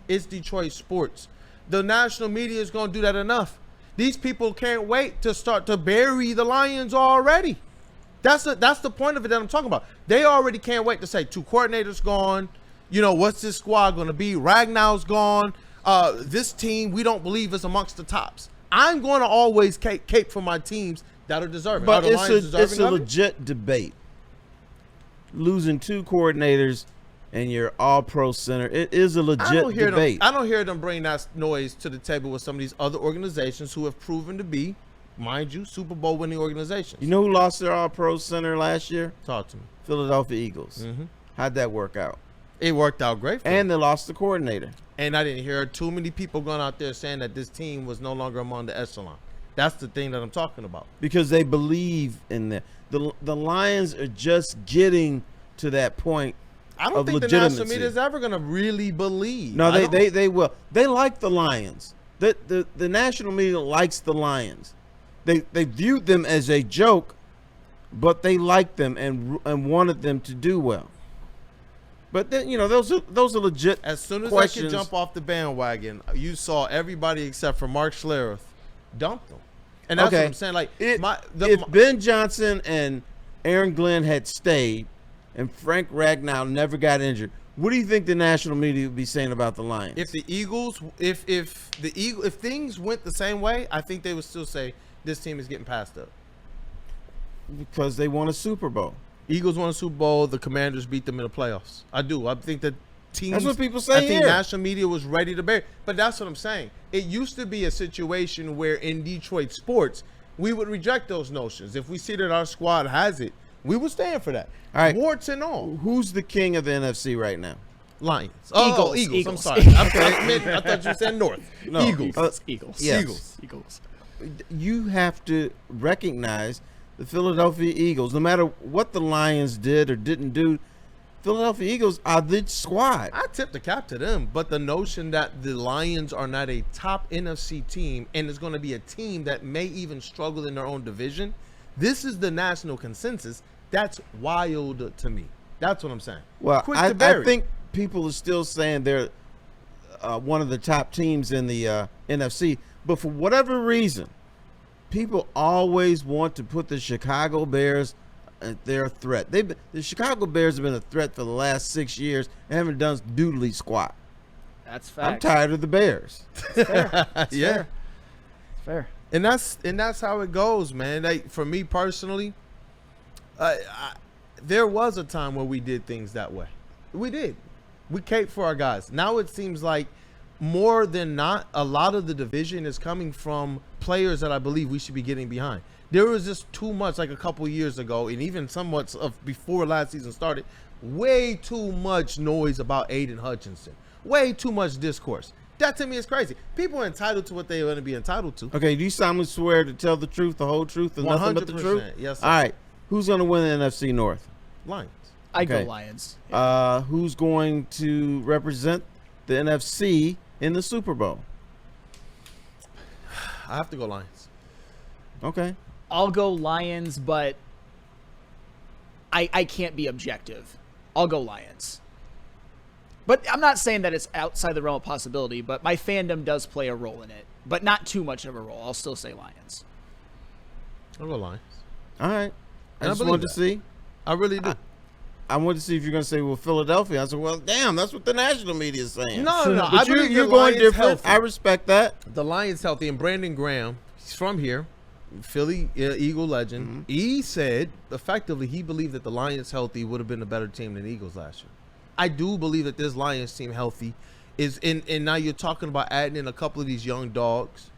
It's Detroit sports. The national media is going to do that enough. These people can't wait to start to bury the Lions already. That's the point of it that I'm talking about. They already can't wait to say 2 coordinators gone. You know, what's this squad going to be? Ragnow's gone. This team, we don't believe is amongst the tops. I'm going to always cape for my teams that are deserving. But it's a legit debate. Losing 2 coordinators and your all-pro center, it is a legit debate. I don't hear them bring that noise to the table with some of these other organizations who have proven to be, mind you, Super Bowl winning organizations. You know who lost their all-pro center last year? Talk to me. Philadelphia Eagles. Mm-hmm. How'd that work out? It worked out great for them. They lost the coordinator. And I didn't hear too many people going out there saying that this team was no longer among the echelon. That's the thing that I'm talking about. Because they believe in that. The Lions are just getting to that point. I don't think the national media is ever going to really believe. No, they will. They like the Lions. The national media likes the Lions. They viewed them as a joke, but they liked them and wanted them to do well. But then, you know, those are legit. As soon as I could jump off the bandwagon, you saw everybody except for Mark Schlereth dump them. And that's what I'm saying. Like, if Ben Johnson and Aaron Glenn had stayed and Frank Ragnow never got injured, what do you think the national media would be saying about the Lions? If the Eagles, if things went the same way, I think they would still say this team is getting passed up. Because they won a Super Bowl. Eagles won a Super Bowl. The Commanders beat them in the playoffs. I do. I think that teams. That's what people say. I think national media was ready to bury. But that's what I'm saying. It used to be a situation where in Detroit sports we would reject those notions. If we see that our squad has it, we would stand for that. All right. Warts and all. Who's the king of the NFC right now? Lions. Eagles. I'm sorry. I thought you said North. No. Eagles. Yes. Eagles. You have to recognize the Philadelphia Eagles. No matter what the Lions did or didn't do, Philadelphia Eagles are the squad. I tip the cap to them, but the notion that the Lions are not a top NFC team and is going to be a team that may even struggle in their own division, this is the national consensus. That's wild to me. That's what I'm saying. Well, I think people are still saying they're one of the top teams in the NFC, but for whatever reason, people always want to put the Chicago Bears at their threat. The Chicago Bears have been a threat for the last 6 years and haven't done doodly squat. That's fact. I'm tired of the Bears. That's fair. Yeah. Fair. And that's how it goes, man. Like, for me personally, there was a time where we did things that way. We did. We caped for our guys. Now it seems like more than not, a lot of the division is coming from players that I believe we should be getting behind. There was just too much, like a couple years ago, and even somewhat of before last season started, way too much noise about Aiden Hutchinson. Way too much discourse. That to me is crazy. People are entitled to what they want to be entitled to. Okay, do you solemnly swear to tell the truth, the whole truth, and nothing but the truth? Yes, sir. All right. Who's going to win the NFC North? Lions. I go Lions. Yeah. Who's going to represent the NFC in the Super Bowl? I have to go Lions. Okay. I'll go Lions, but I can't be objective. I'll go Lions. But I'm not saying that it's outside the realm of possibility, but my fandom does play a role in it. But not too much of a role. I'll still say Lions. I'll go Lions. All right. I just wanted to see. I really do. I wanted to see if you're going to say, well, Philadelphia. I said, well, damn, that's what the national media is saying. No. But you're going different. I respect that. The Lions healthy, and Brandon Graham, he's from here, Philly Eagle legend. Mm-hmm. He said, effectively, he believed that the Lions healthy would have been a better team than the Eagles last year. I do believe that this Lions team healthy is in, and now you're talking about adding in a couple of these young dogs.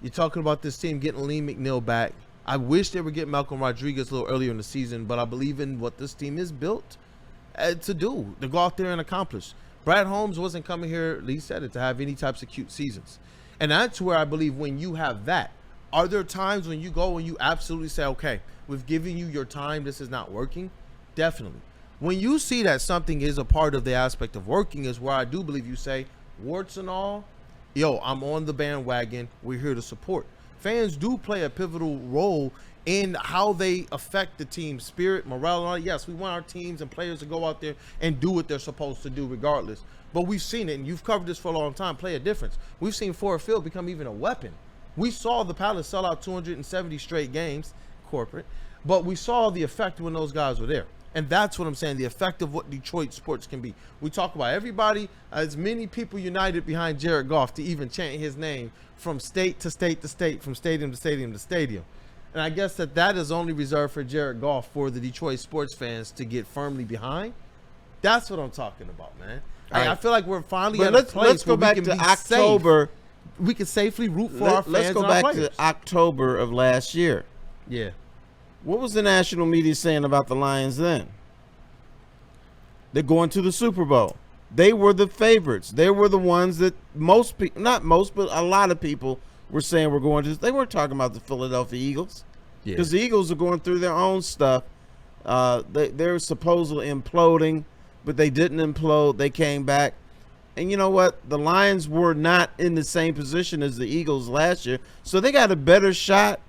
You're talking about this team getting Lee McNeil back. I wish they would get Malcolm Rodriguez a little earlier in the season, but I believe in what this team is built to do, to go out there and accomplish. Brad Holmes wasn't coming here, Lee said it, to have any types of cute seasons. And that's where I believe when you have that, are there times when you go and you absolutely say, okay, we've given you your time, this is not working? Definitely. When you see that something is a part of the aspect of working is where I do believe you say, warts and all, yo, I'm on the bandwagon. We're here to support. Fans do play a pivotal role in how they affect the team's spirit, morale, and all that. Yes, we want our teams and players to go out there and do what they're supposed to do regardless. But we've seen it, and you've covered this for a long time, play a difference. We've seen Ford Field become even a weapon. We saw the Palace sell out 270 straight games, corporate, but we saw the effect when those guys were there. And that's what I'm saying, the effect of what Detroit sports can be. We talk about everybody, as many people united behind Jared Goff to even chant his name from state to state to state, from stadium to stadium to stadium. And I guess that is only reserved for Jared Goff, for the Detroit sports fans to get firmly behind. That's what I'm talking about, man. Right. I feel like we're finally But at a place let's go where back we can to be October. Safe. We can safely root for our fans. Let's go and our back players. to October of last year. Yeah. What was the national media saying about the Lions then? They're going to the Super Bowl. They were the favorites. They were the ones that most people, not most, but a lot of people were saying we're going to. They weren't talking about the Philadelphia Eagles, because the Eagles are going through their own stuff. They're supposedly imploding, but they didn't implode. They came back. And you know what? The Lions were not in the same position as the Eagles last year, so they got a better shot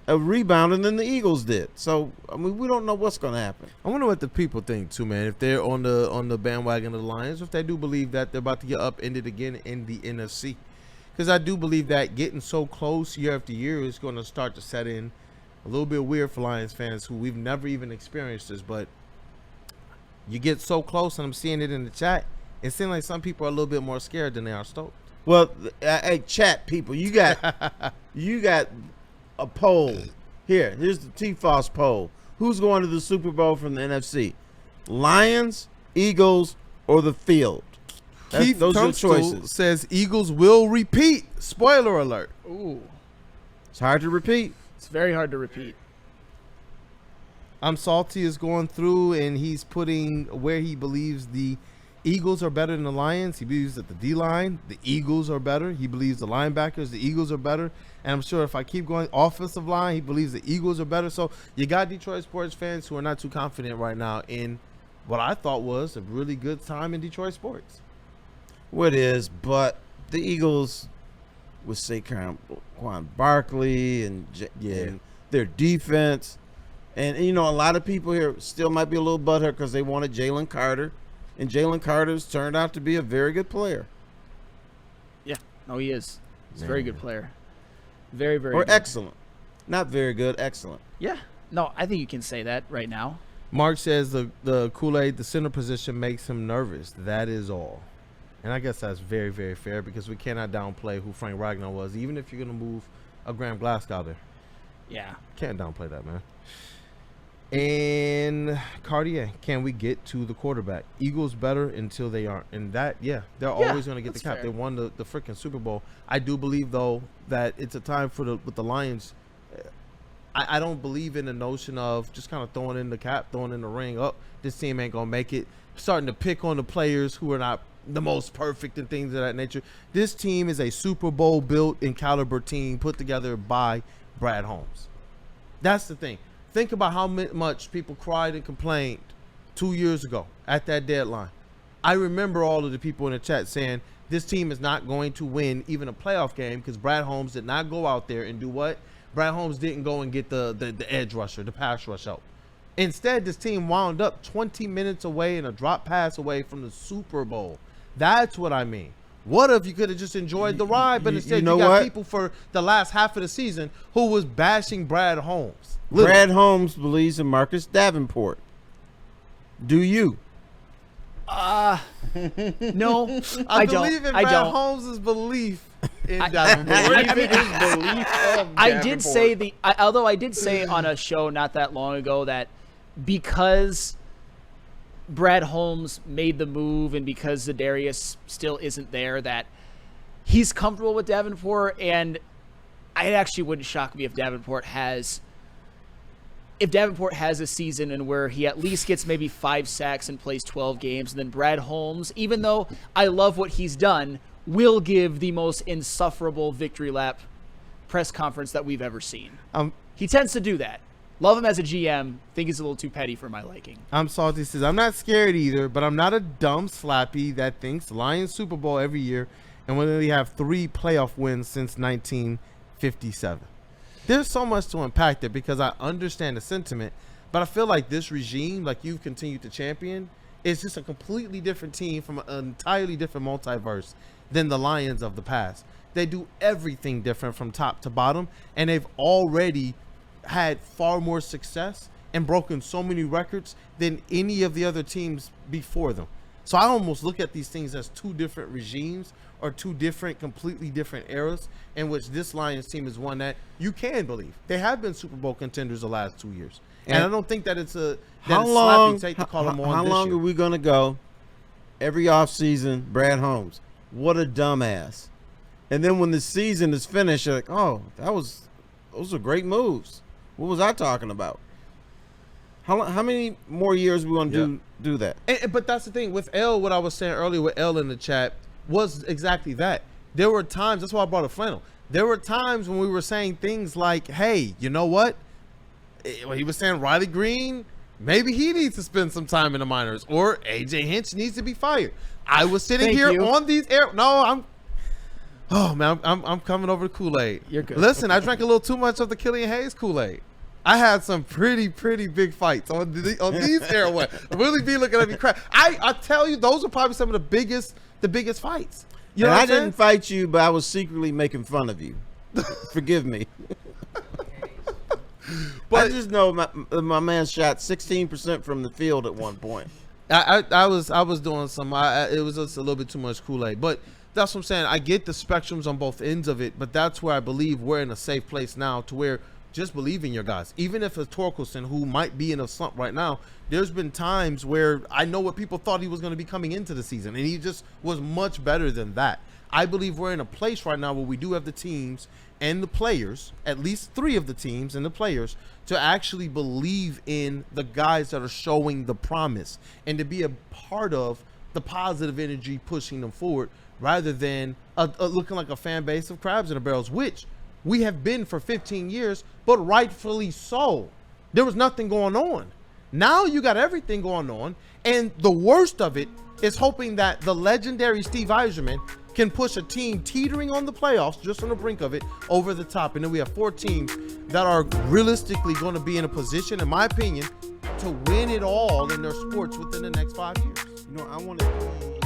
of rebounding than the Eagles did. So, I mean, we don't know what's going to happen. I wonder what the people think too, man. If they're on the bandwagon of the Lions, if they do believe that they're about to get upended again in the NFC, because I do believe that getting so close year after year is going to start to set in a little bit weird for Lions fans who we've never even experienced this. But you get so close, and I'm seeing it in the chat. It seems like some people are a little bit more scared than they are stoked. Well, hey, chat people, you got a poll here. Here's the TFOS poll. Who's going to the Super Bowl from the NFC? Lions, Eagles, or the field? Those are the choices. Says Eagles will repeat. Spoiler alert. Ooh, It's hard to repeat. it's very hard to repeat. I'm Salty is going through, and he's putting where he believes the Eagles are better than the Lions. He believes that the D-line, the Eagles are better. He believes the linebackers, the Eagles are better. And I'm sure if I keep going, offensive line, he believes the Eagles are better. So you got Detroit sports fans who are not too confident right now in what I thought was a really good time in Detroit sports. Well, it is, but the Eagles with Saquon Barkley and their defense. And, you know, a lot of people here still might be a little butthurt because they wanted Jalen Carter. And Jalen Carter's turned out to be a very good player. Yeah, no, he is. He's a very good player. Very, very Or good. excellent. Not very good, excellent. Yeah, no, I think you can say that right now. Mark says the Kool-Aid, the center position makes him nervous. That is all. And I guess that's very, very fair because we cannot downplay who Frank Ragnar was, even if you're going to move a Graham Glasgow there. Yeah. Can't downplay that, man. And Cartier, can we get to the quarterback? Eagles better until they aren't. And that, they're always going to get the cap. fair. They won the freaking Super Bowl. I do believe, though, that it's a time with the Lions. I don't believe in the notion of just kind of throwing in the cap, throwing in the ring. Oh, this team ain't going to make it. Starting to pick on the players who are not the most perfect and things of that nature. This team is a Super Bowl built and caliber team put together by Brad Holmes. That's the thing. Think about how much people cried and complained 2 years ago at that deadline. I remember all of the people in the chat saying this team is not going to win even a playoff game because Brad Holmes did not go out there and do what? Brad Holmes didn't go and get the edge rusher, the pass rush out. Instead, this team wound up 20 minutes away and a drop pass away from the Super Bowl. That's what I mean. What if you could have just enjoyed the ride, but instead you got people for the last half of the season who was bashing Brad Holmes. Literally. Brad Holmes believes in Marcus Davenport. Do you? No, I I don't. believe in I Brad don't. Holmes' belief in I Davenport. mean, His belief of I did Davenport. say although I did say on a show not that long ago that because Brad Holmes made the move and because Za'Darius still isn't there, that he's comfortable with Davenport, and it actually wouldn't shock me if Davenport has a season in where he at least gets maybe 5 sacks and plays 12 games, and then Brad Holmes, even though I love what he's done, will give the most insufferable victory lap press conference that we've ever seen. He tends to do that. Love him as a GM. Think he's a little too petty for my liking. I'm Salty says, I'm not scared either, but I'm not a dumb slappy that thinks Lions Super Bowl every year and when they have 3 playoff wins since 1957. there's so much to unpack there because I understand the sentiment, but I feel like this regime, like you've continued to champion, is just a completely different team from an entirely different multiverse than the Lions of the past. They do everything different from top to bottom, and they've already had far more success and broken so many records than any of the other teams before them. So I almost look at these things as two different regimes or two different, completely different eras in which this Lions team is one that you can believe. They have been Super Bowl contenders the last 2 years. And I don't think that it's a sloppy take to call them on how this long year. are we going to go every offseason, Brad Holmes, what a dumbass. And then when the season is finished, you're like, oh, those are great moves. What was I talking about? How many more years are we going to do that? But that's the thing. With L, what I was saying earlier with L in the chat was exactly that. There were times, that's why I brought a flannel. There were times when we were saying things like, hey, you know what? When he was saying Riley Green, maybe he needs to spend some time in the minors, or AJ Hinch needs to be fired. I was sitting on these I'm coming over to Kool-Aid. You're good. Listen, I drank a little too much of the Killian Hayes Kool-Aid. I had some pretty big fights on these airways. Willie B looking at me cry. I tell you, those are probably some of the biggest fights. You know and what I I'm saying? didn't fight you, but I was secretly making fun of you. Forgive me. But I just know my man shot 16% from the field at one point. I was doing some. It was just a little bit too much Kool-Aid, but that's what I'm saying. I get the spectrums on both ends of it, but that's where I believe we're in a safe place now to where just believe in your guys. Even if it's Torkelson, who might be in a slump right now, there's been times where I know what people thought he was going to be coming into the season, and he just was much better than that. I believe we're in a place right now where we do have the teams and the players, at least 3 of the teams and the players, to actually believe in the guys that are showing the promise and to be a part of the positive energy pushing them forward rather than looking like a fan base of crabs in the barrels, which we have been for 15 years, but rightfully so. There was nothing going on. Now you got everything going on, and the worst of it is hoping that the legendary Steve Yzerman can push a team teetering on the playoffs, just on the brink of it, over the top. And then we have 4 teams that are realistically going to be in a position, in my opinion, to win it all in their sports within the next 5 years. You know, I want to